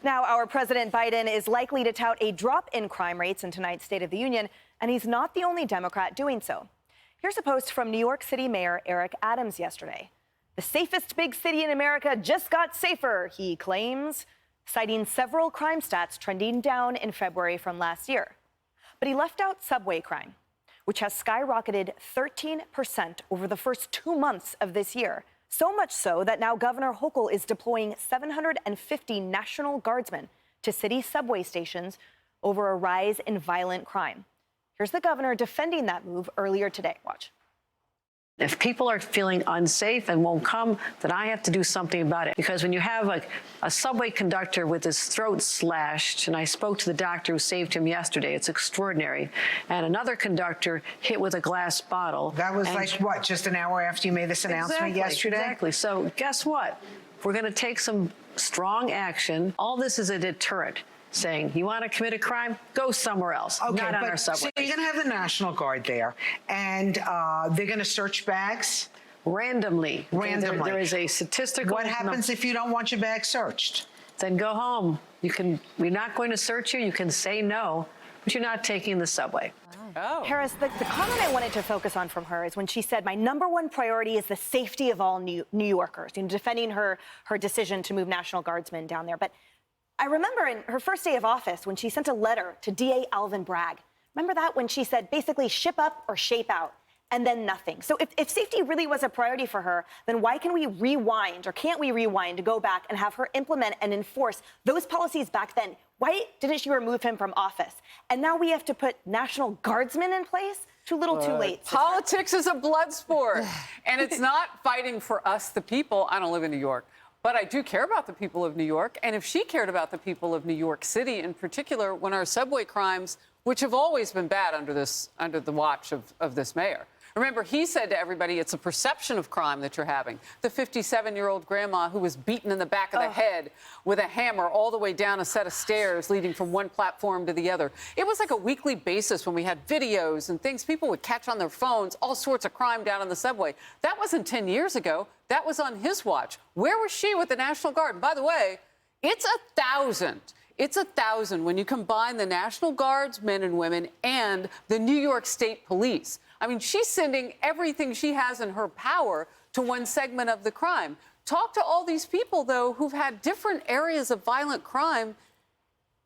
Now, our President Biden is likely to tout a drop in crime rates in tonight's State of the Union, and he's not the only Democrat doing so. Here's a post from New York City Mayor Eric Adams yesterday. The safest big city in America just got safer, he claims, citing several crime stats trending down in February from last year. But he left out subway crime, which has skyrocketed 13% over the first 2 months of this year. So much so that now Governor Hochul is deploying 750 National Guardsmen to city subway stations over a rise in violent crime. Here's the governor defending that move earlier today. Watch. If people are feeling unsafe and won't come, then I have to do something about it. Because when you have a subway conductor with his throat slashed, and I spoke to the doctor who saved him yesterday, it's extraordinary, and another conductor hit with a glass bottle. That was like, what, just an hour after you made this announcement yesterday? Exactly. So guess what? We're going to take some strong action. All this is a deterrent. Saying, you want to commit a crime? Go somewhere else, okay, not on our subway. So you're going to have the National Guard there, and they're going to search bags? Randomly. There is a statistical... What happens if you don't want your bag searched? Then go home. We're not going to search you. You can say no, but you're not taking the subway. Oh. Harris, the comment I wanted to focus on from her is when she said, my #1 priority is the safety of all New Yorkers, defending her decision to move National Guardsmen down there. But I remember in her first day of office when she sent a letter to DA Alvin Bragg. Remember that, when she said basically ship up or shape out, and then nothing. So if safety really was a priority for her, then why can we rewind, or can't we rewind to go back and have her implement and enforce those policies back then? Why didn't she remove him from office? And now we have to put National Guardsmen in place? Too little, too late. Politics is a blood sport. And it's not fighting for us, the people. I don't live in New York. But I do care about the people of New York. And if she cared about the people of New York City in particular, when our subway crimes, which have always been bad under the watch of this mayor. Remember, he said to everybody, it's a perception of crime that you're having. The 57-year-old grandma who was beaten in the back of the head with a hammer all the way down a set of stairs leading from one platform to the other. It was like a weekly basis when we had videos and things people would catch on their phones, all sorts of crime down on the subway. That wasn't 10 years ago. That was on his watch. Where was she with the National Guard? And by the way, it's 1,000. It's 1,000 when you combine the National Guard's men and women and the New York State Police. I mean, she's sending everything she has in her power to one segment of the crime. Talk to all these people, though, who've had different areas of violent crime,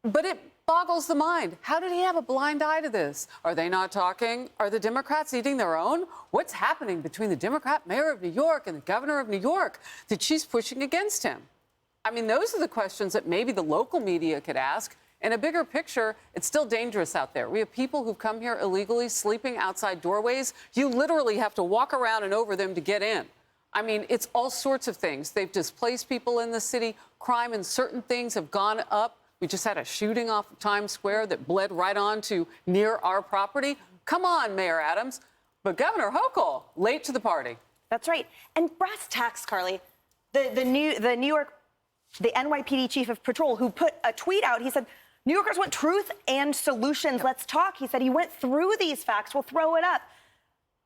but it boggles the mind. How did he have a blind eye to this? Are they not talking? Are the Democrats eating their own? What's happening between the Democrat mayor of New York and the governor of New York that she's pushing against him? I mean, those are the questions that maybe the local media could ask. In a bigger picture, it's still dangerous out there. We have people who've come here illegally, sleeping outside doorways. You literally have to walk around and over them to get in. I mean, it's all sorts of things. They've displaced people in the city. Crime and certain things have gone up. We just had a shooting off of Times Square that bled right on to near our property. Come on, Mayor Adams. But Governor Hochul, late to the party. That's right. And brass tacks, Carly. The NYPD chief of patrol who put a tweet out, he said, New Yorkers want truth and solutions. Yep. Let's talk. He said he went through these facts. We'll throw it up.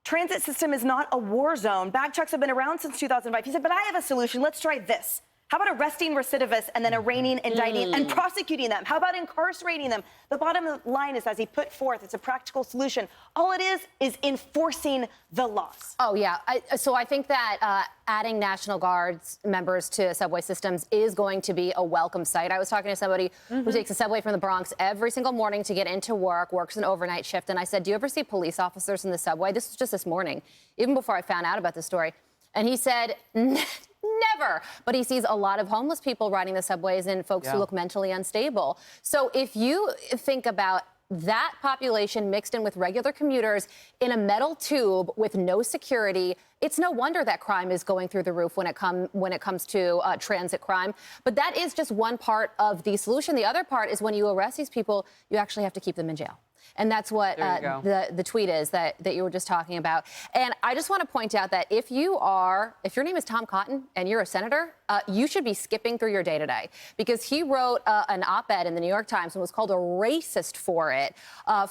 Transit system is not a war zone. Bag checks have been around since 2005. He said, but I have a solution. Let's try this. How about arresting recidivists and then arraigning, indicting, and prosecuting them? How about incarcerating them? The bottom line is, as he put forth, it's a practical solution. All it is enforcing the laws. Oh, yeah. So I think that adding National Guards members to subway systems is going to be a welcome sight. I was talking to somebody who takes a subway from the Bronx every single morning to get into work, works an overnight shift. And I said, do you ever see police officers in the subway? This was just this morning, even before I found out about this story. And he said, never. But he sees a lot of homeless people riding the subways and folks who look mentally unstable. So if you think about that population mixed in with regular commuters in a metal tube with no security, it's no wonder that crime is going through the roof when it comes to transit crime. But that is just one part of the solution. The other part is when you arrest these people, you actually have to keep them in jail. And that's what the tweet is that you were just talking about. And I just want to point out that if your name is Tom Cotton and you're a senator, you should be skipping through your day today, because he wrote an op-ed in the New York Times and was called a racist for it,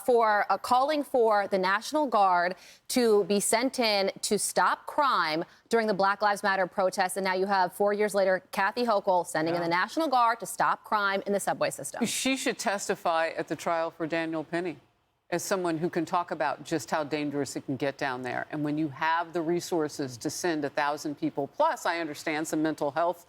for calling for the National Guard to be sent in to stop stop crime during the Black Lives Matter protests. And now you have 4 years later, Kathy Hochul sending in the National Guard to stop crime in the subway system. She should testify at the trial for Daniel Penny as someone who can talk about just how dangerous it can get down there. And when you have the resources to send 1,000 people, plus I understand some mental health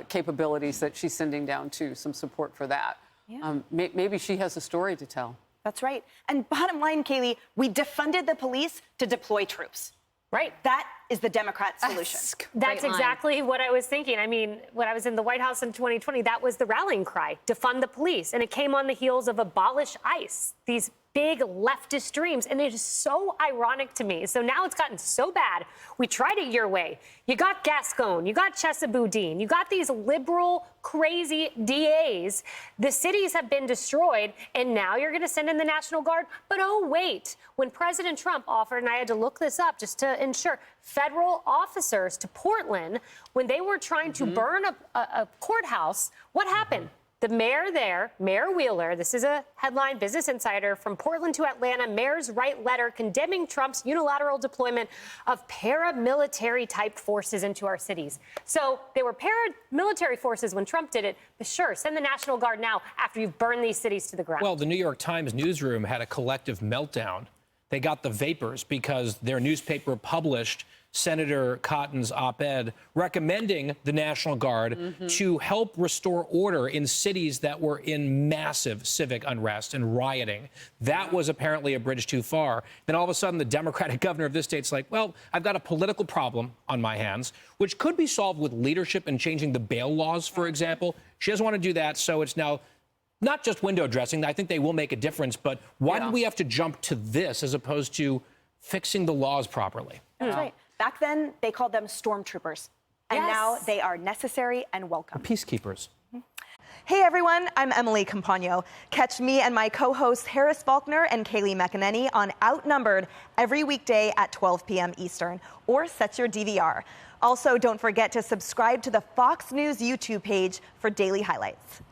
capabilities that she's sending down to, some support for that. Yeah. Maybe she has a story to tell. That's right. And bottom line, Kaylee, we defunded the police to deploy troops. Right. That is the Democrat solution. That's exactly what I was thinking. I mean, when I was in the White House in 2020, that was the rallying cry, defund the police. And it came on the heels of abolish ICE, these big leftist dreams. And it is so ironic to me. So now it's gotten so bad. We tried it your way. You got Gascon, you got Chesapeake, you got these liberal, crazy DAs. The cities have been destroyed. And now you're going to send in the National Guard. But oh, wait, when President Trump offered, and I had to look this up just to ensure, federal officers to Portland when they were trying to burn a courthouse, what happened? The mayor there, Mayor Wheeler, this is a headline, Business Insider, from Portland to Atlanta, mayors write letter condemning Trump's unilateral deployment of paramilitary-type forces into our cities. So they were paramilitary forces when Trump did it, but sure, send the National Guard now after you've burned these cities to the ground. Well, the New York Times newsroom had a collective meltdown. They got the vapors because their newspaper published Senator Cotton's op-ed recommending the National Guard to help restore order in cities that were in massive civic unrest and rioting. That was apparently a bridge too far. Then all of a sudden, the Democratic governor of this state's like, well, I've got a political problem on my hands, which could be solved with leadership and changing the bail laws, for example. She doesn't want to do that, so it's now not just window dressing. I think they will make a difference, but why did we have to jump to this as opposed to fixing the laws properly? That's right. Back then, they called them stormtroopers. And now they are necessary and welcome. Peacekeepers. Hey, everyone. I'm Emily Campagno. Catch me and my co-hosts Harris Faulkner and Kaylee McEnany on Outnumbered every weekday at 12 p.m. Eastern. Or set your DVR. Also, don't forget to subscribe to the Fox News YouTube page for daily highlights.